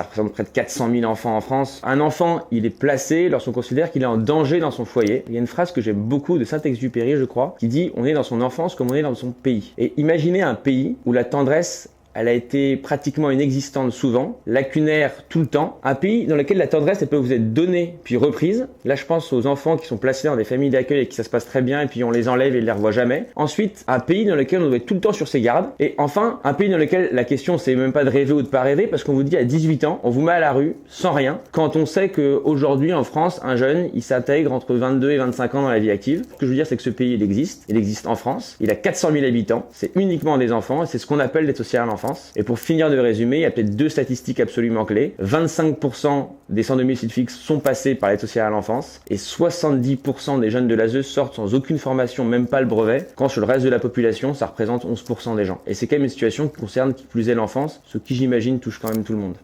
Ça représente près de 400 000 enfants en France. Un enfant, il est placé lorsqu'on considère qu'il est en danger dans son foyer. Il y a une phrase que j'aime beaucoup de Saint-Exupéry, je crois, qui dit « On est dans son enfance comme on est dans son pays ». Et imaginez un pays où la tendresse elle a été pratiquement inexistante souvent, lacunaire tout le temps. Un pays dans lequel la tendresse elle peut vous être donnée puis reprise. Là, je pense aux enfants qui sont placés dans des familles d'accueil et qui ça se passe très bien et puis on les enlève et ils les revoit jamais. Ensuite, un pays dans lequel on doit être tout le temps sur ses gardes. Et enfin, un pays dans lequel la question c'est même pas de rêver ou de pas rêver parce qu'on vous dit à 18 ans, on vous met à la rue sans rien. Quand on sait qu'aujourd'hui en France, un jeune, il s'intègre entre 22 et 25 ans dans la vie active. Ce que je veux dire, c'est que ce pays, il existe en France. Il a 400 000 habitants. C'est uniquement des enfants et c'est ce qu'on appelle l'aide sociale à l'enfance. Et pour finir de résumer, il y a peut-être deux statistiques absolument clés. 25% des sans domicile fixe sont passés par l'aide sociale à l'enfance et 70% des jeunes de l'ASE sortent sans aucune formation, même pas le brevet, quand sur le reste de la population, ça représente 11% des gens. Et c'est quand même une situation qui concerne qui plus est l'enfance, ce qui j'imagine touche quand même tout le monde.